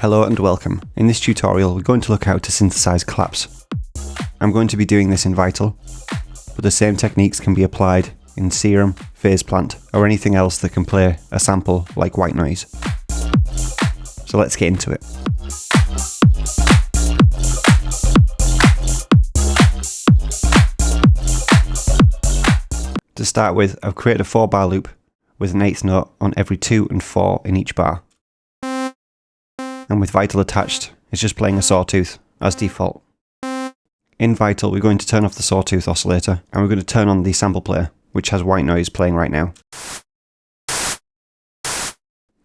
Hello and welcome. In this tutorial we're going to look how to synthesize claps. I'm going to be doing this in Vital, but the same techniques can be applied in Serum, Phaseplant, or anything else that can play a sample like white noise. So let's get into it. To start with, I've created a 4-bar loop with an 8th note on every 2 and 4 in each bar. And with Vital attached, it's just playing a sawtooth as default. In Vital, we're going to turn off the sawtooth oscillator and we're going to turn on the sample player, which has white noise playing right now.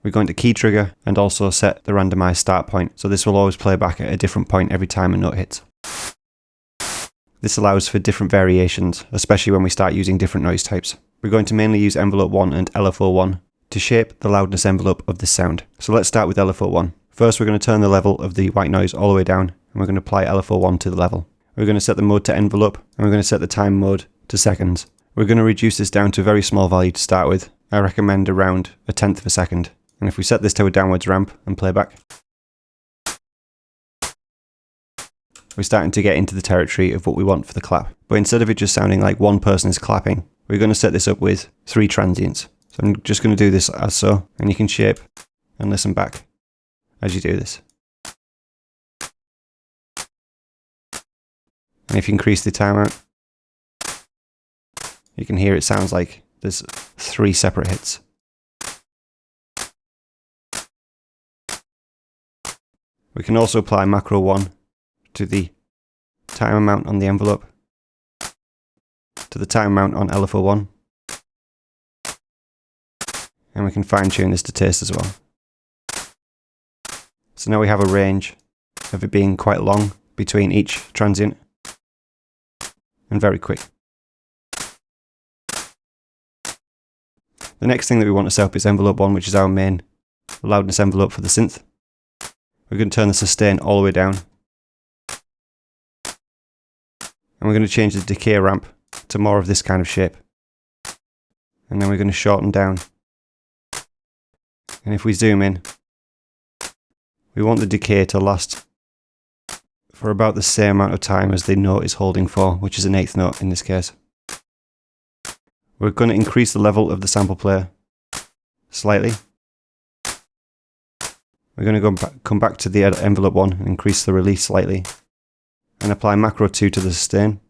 We're going to key trigger and also set the randomized start point, so this will always play back at a different point every time a note hits. This allows for different variations, especially when we start using different noise types. We're going to mainly use envelope 1 and LFO 1 to shape the loudness envelope of this sound. So let's start with LFO 1. First we're going to turn the level of the white noise all the way down, and we're going to apply LFO 1 to the level. We're going to set the mode to envelope, and we're going to set the time mode to seconds. We're going to reduce this down to a very small value to start with. I recommend around 1/10 of a second. And if we set this to a downwards ramp and play back, we're starting to get into the territory of what we want for the clap. But instead of it just sounding like one person is clapping, we're going to set this up with 3 transients. So I'm just going to do this as so, and you can shape and listen back as you do this. And if you increase the timeout, you can hear it sounds like there's 3 separate hits. We can also apply macro 1 to the time amount on the envelope, to the time amount on LFO 1, and we can fine tune this to taste as well. So now we have a range of it being quite long between each transient and very quick. The next thing that we want to set up is envelope 1, which is our main loudness envelope for the synth. We're going to turn the sustain all the way down. And we're going to change the decay ramp to more of this kind of shape. And then we're going to shorten down. And if we zoom in, we want the decay to last for about the same amount of time as the note is holding for, which is an 8th note in this case. We're going to increase the level of the sample player slightly. We're going to come back to the envelope 1 and increase the release slightly, and apply macro 2 to the sustain.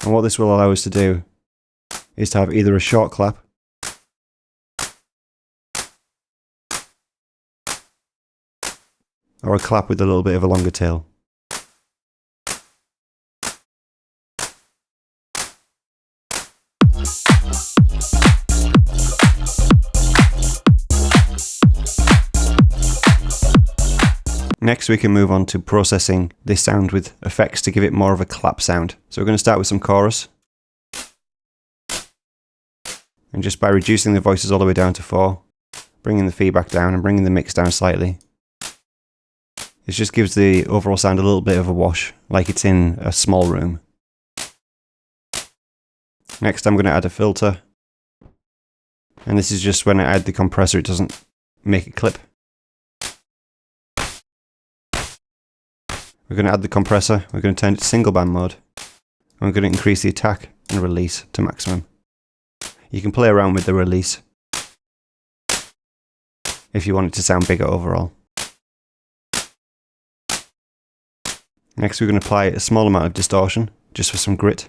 And what this will allow us to do is to have either a short clap or a clap with a little bit of a longer tail. Next we can move on to processing this sound with effects to give it more of a clap sound. So we're going to start with some chorus. And just by reducing the voices all the way down to 4, bringing the feedback down and bringing the mix down slightly, it just gives the overall sound a little bit of a wash, like it's in a small room. Next I'm going to add a filter. And this is just when I add the compressor, it doesn't make it clip. We're going to add the compressor, we're going to turn it to single band mode, and we're going to increase the attack and release to maximum. You can play around with the release if you want it to sound bigger overall. Next we're going to apply a small amount of distortion, just for some grit.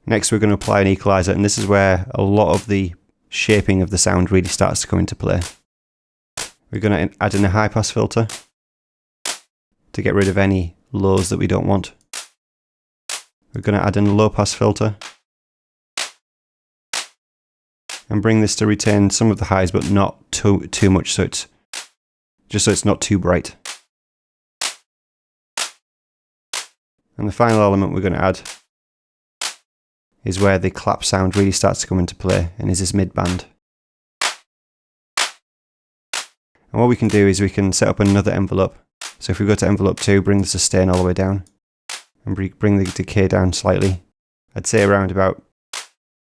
Next we're going to apply an equalizer, and this is where a lot of the shaping of the sound really starts to come into play. We're going to add in a high pass filter to get rid of any lows that we don't want. We're going to add in a low pass filter and bring this to retain some of the highs but not too much, so it's not too bright. And the final element we're going to add is where the clap sound really starts to come into play, and is this mid band. And what we can do is we can set up another envelope. So if we go to envelope 2, bring the sustain all the way down, and bring the decay down slightly. I'd say around about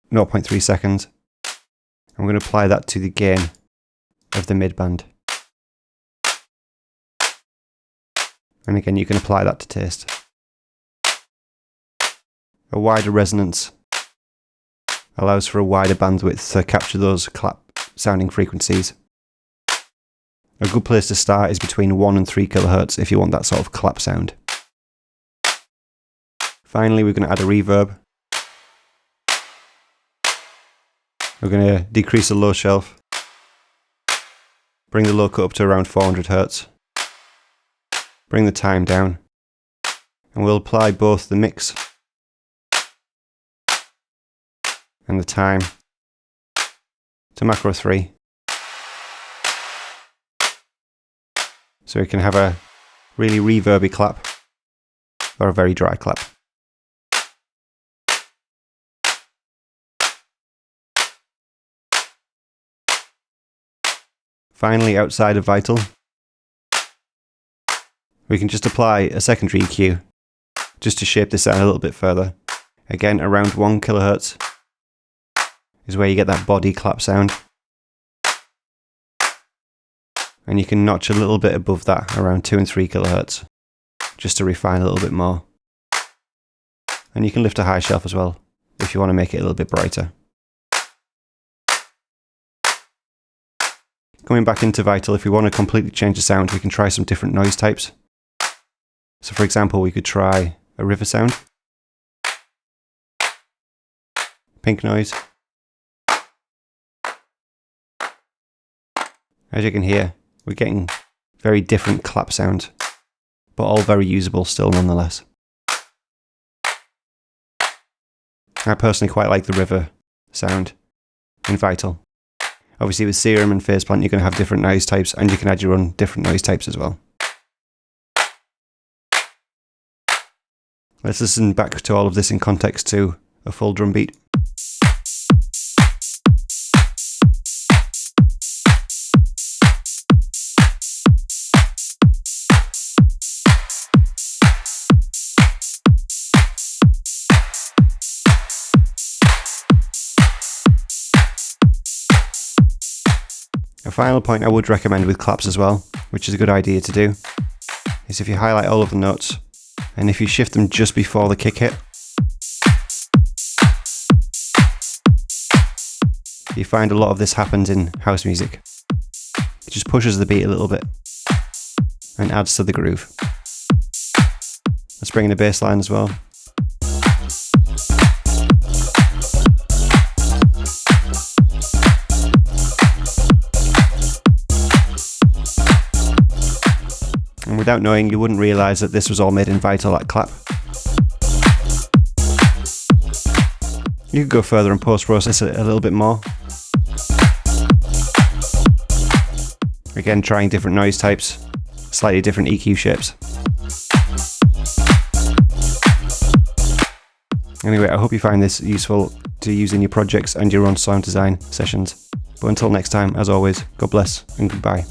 0.3 seconds. I'm going to apply that to the gain of the mid-band. And again, you can apply that to taste. A wider resonance allows for a wider bandwidth to capture those clap sounding frequencies. A good place to start is between 1 and 3 kHz if you want that sort of clap sound. Finally, we're going to add a reverb. We're going to decrease the low shelf, bring the low cut up to around 400 Hz, bring the time down, and we'll apply both the mix and the time to macro 3. So we can have a really reverby clap or a very dry clap. Finally, outside of Vital, we can just apply a secondary EQ just to shape this sound a little bit further. Again, around 1 kHz is where you get that body clap sound. And you can notch a little bit above that, around 2 and 3 kHz, just to refine a little bit more. And you can lift a high shelf as well, if you want to make it a little bit brighter. Coming back into Vital, if we want to completely change the sound, we can try some different noise types. So for example, we could try a river sound, pink noise. As you can hear, we're getting very different clap sounds, but all very usable still nonetheless. I personally quite like the river sound in Vital. Obviously with Serum and Phaseplant you can have different noise types, and you can add your own different noise types as well. Let's listen back to all of this in context to a full drum beat. A final point I would recommend with claps as well, which is a good idea to do, is if you highlight all of the notes, and if you shift them just before the kick hit, you find a lot of this happens in house music. It just pushes the beat a little bit and adds to the groove. Let's bring in a bass line as well. And without knowing, you wouldn't realise that this was all made in Vital, that clap. You could go further and post-process it a little bit more. Again, trying different noise types, slightly different EQ shapes. Anyway, I hope you find this useful to use in your projects and your own sound design sessions. But until next time, as always, God bless and goodbye.